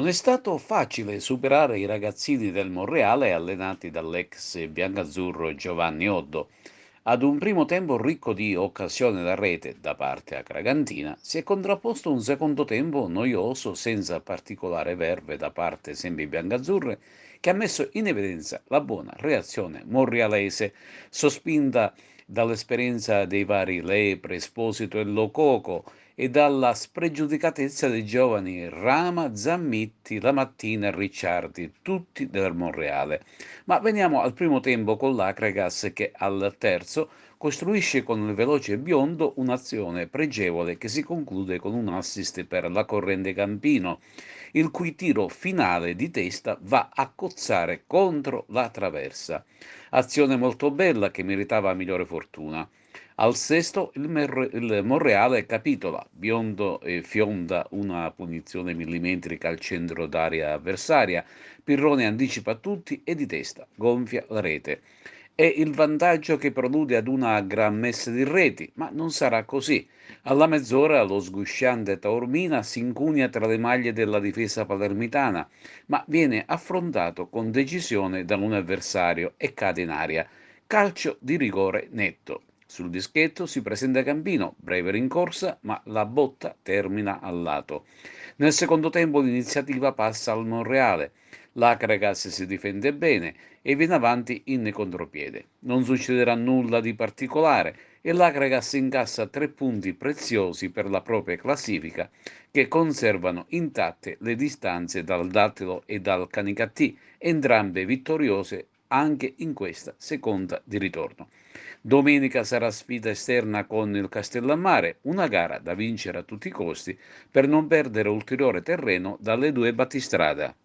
Non è stato facile superare i ragazzini del Monreale allenati dall'ex biancazzurro Giovanni Oddo. Ad un primo tempo ricco di occasioni da rete da parte agragantina, si è contrapposto un secondo tempo noioso senza particolare verve da parte sempre biancazzurre, che ha messo in evidenza la buona reazione monrealese, sospinta dall'esperienza dei vari Lepre, Esposito e Lococo, e dalla spregiudicatezza dei giovani Rama, Zammitti, Lamattina e Ricciardi, tutti del Monreale. Ma veniamo al primo tempo con l'Acregas che al terzo costruisce con il veloce biondo un'azione pregevole che si conclude con un assist per la corrente Campino, il cui tiro finale di testa va a cozzare contro la traversa. Azione molto bella che meritava migliore fortuna. Al sesto il Monreale capitola, biondo e fionda una punizione millimetrica al centro d'area avversaria, Pirrone anticipa tutti e di testa gonfia la rete. È il vantaggio che prelude ad una gran messa di reti, ma non sarà così. Alla mezz'ora lo sgusciante Taormina si incunia tra le maglie della difesa palermitana, ma viene affrontato con decisione da un avversario e cade in aria. Calcio di rigore netto. Sul dischetto si presenta Campino, breve rincorsa, ma la botta termina al lato. Nel secondo tempo l'iniziativa passa al Monreale. L'Acragas si difende bene e viene avanti in contropiede. Non succederà nulla di particolare e l'Acragas incassa 3 punti preziosi per la propria classifica che conservano intatte le distanze dal Dattilo e dal Canicattì, entrambe vittoriose anche in questa seconda di ritorno. Domenica sarà sfida esterna con il Castellammare, una gara da vincere a tutti i costi per non perdere ulteriore terreno dalle due battistrada.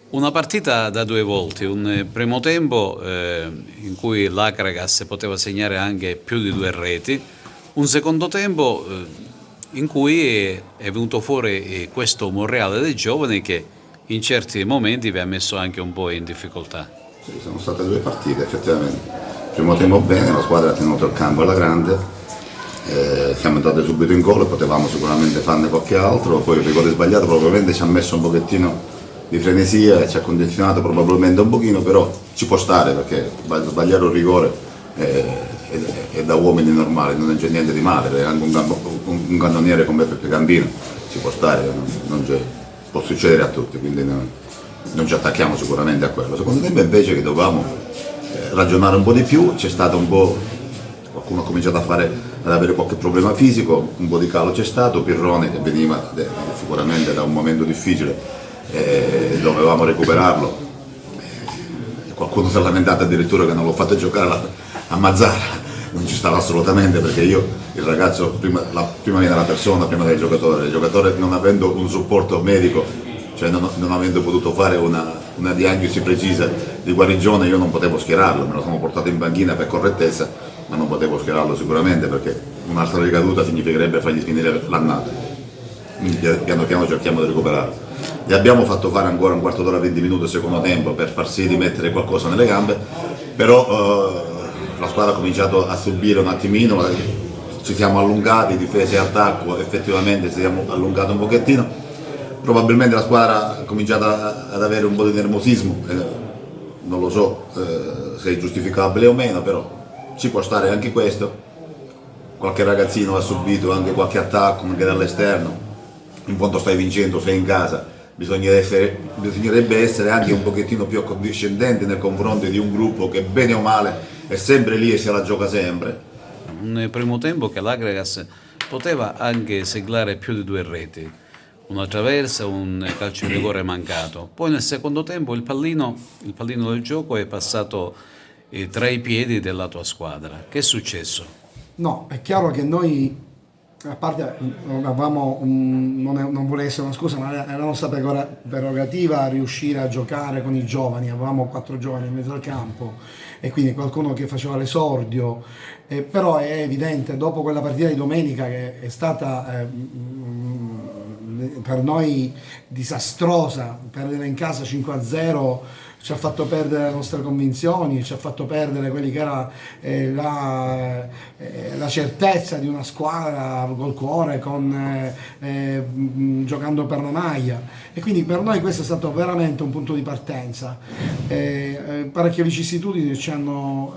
Una partita da due volti, un primo tempo in cui l'Acragas poteva segnare anche più di 2 reti, un secondo tempo in cui è venuto fuori questo Monreale dei giovani che in certi momenti vi ha messo anche un po' in difficoltà. Sì, sono state 2 partite effettivamente. Primo tempo bene, la squadra ha tenuto il campo alla grande, siamo entrati subito in gol, potevamo sicuramente farne qualche altro, poi il rigore sbagliato probabilmente ci ha messo un pochettino di frenesia e ci ha condizionato probabilmente un pochino, però ci può stare perché sbagliare un rigore è da uomini normali, non c'è niente di male, anche un cannoniere come Peppe Gambino ci può stare, può succedere a tutti, quindi non ci attacchiamo sicuramente a quello. Secondo tempo invece che dovevamo ragionare un po' di più, c'è stato un po', qualcuno ha cominciato ad avere qualche problema fisico, un po' di calo c'è stato, Pirrone che veniva sicuramente da un momento difficile, dovevamo recuperarlo, qualcuno si è lamentato addirittura che non l'ho fatto giocare a Mazzara, non ci stava assolutamente perché io, il ragazzo, prima viene la persona, prima del giocatore, il giocatore non avendo un supporto medico, cioè non avendo potuto fare una diagnosi precisa di guarigione, io non potevo schierarlo, me lo sono portato in panchina per correttezza, ma non potevo schierarlo sicuramente perché un'altra ricaduta significherebbe fargli finire l'annata. Quindi piano piano cerchiamo di recuperarlo. Gli abbiamo fatto fare ancora un quarto d'ora, 20 minuti al secondo tempo per far sì di mettere qualcosa nelle gambe, però la squadra ha cominciato a subire un attimino, ci siamo allungati, difesa e attacco, effettivamente ci siamo allungati un pochettino, probabilmente la squadra ha cominciato ad avere un po' di nervosismo, non lo so se è giustificabile o meno, però ci può stare anche questo, qualche ragazzino ha subito anche qualche attacco anche dall'esterno, in quanto stai vincendo, sei in casa, bisognerebbe essere anche un pochettino più accondiscendenti nei confronti di un gruppo che bene o male è sempre lì e se la gioca sempre. Un primo tempo che l'Acragas poteva anche siglare più di 2 reti, una traversa, un calcio di rigore mancato. Poi nel secondo tempo il pallino del gioco è passato tra i piedi della tua squadra. Che è successo? No, è chiaro che noi, a parte non avevamo, non vuole essere una scusa, ma è la nostra prerogativa riuscire a giocare con i giovani, avevamo 4 giovani in mezzo al campo e quindi qualcuno che faceva l'esordio, però è evidente, dopo quella partita di domenica che è stata per noi disastrosa, perdere in casa 5-0 ci ha fatto perdere le nostre convinzioni, ci ha fatto perdere quelli che era la certezza di una squadra col cuore, giocando per la maglia. e quindi per noi questo è stato veramente un punto di partenza. Parecchie vicissitudini ci hanno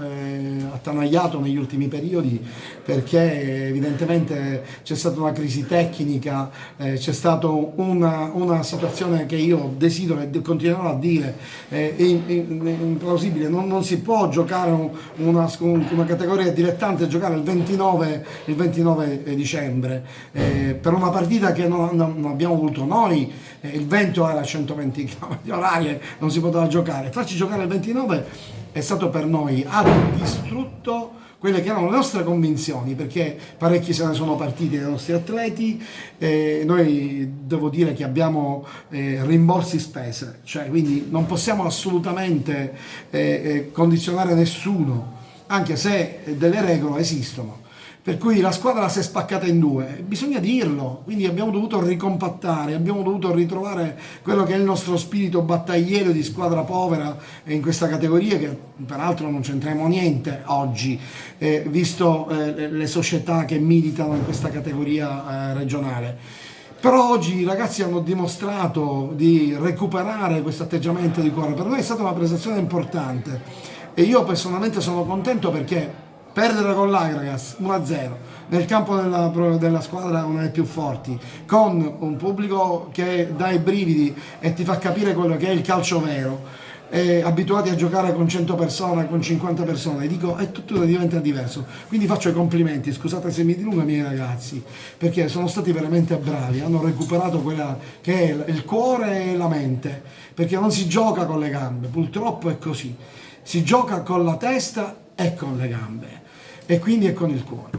attanagliato negli ultimi periodi, perché evidentemente c'è stata una crisi tecnica, c'è stata una situazione che io desidero e continuerò a dire implausibile. Non si può giocare una categoria dilettante, giocare il 29 dicembre per una partita che non abbiamo voluto noi. Il vento era a 120 km/h, non si poteva giocare. Farci giocare il 29 è stato per noi, ha distrutto quelle che erano le nostre convinzioni, perché parecchi se ne sono partiti dai nostri atleti. Noi devo dire che abbiamo rimborsi spese, cioè quindi non possiamo assolutamente condizionare nessuno, anche se delle regole esistono. Per cui la squadra si è spaccata in due, bisogna dirlo, quindi abbiamo dovuto ricompattare, abbiamo dovuto ritrovare quello che è il nostro spirito battagliero di squadra povera in questa categoria, che peraltro non c'entriamo niente oggi, visto le società che militano in questa categoria regionale. Però oggi i ragazzi hanno dimostrato di recuperare questo atteggiamento di cuore. Per noi è stata una prestazione importante e io personalmente sono contento, perché perdere con l'Agragas 1-0 nel campo della squadra, una delle più forti, con un pubblico che dà i brividi e ti fa capire quello che è il calcio vero, abituati a giocare con 100 persone, con 50 persone, dico, e tutto diventa diverso. Quindi faccio i complimenti, scusate se mi dilungo, ai miei ragazzi, perché sono stati veramente bravi, hanno recuperato quella che è il cuore e la mente, perché non si gioca con le gambe, purtroppo è così, si gioca con la testa e con le gambe, e quindi è con il cuore.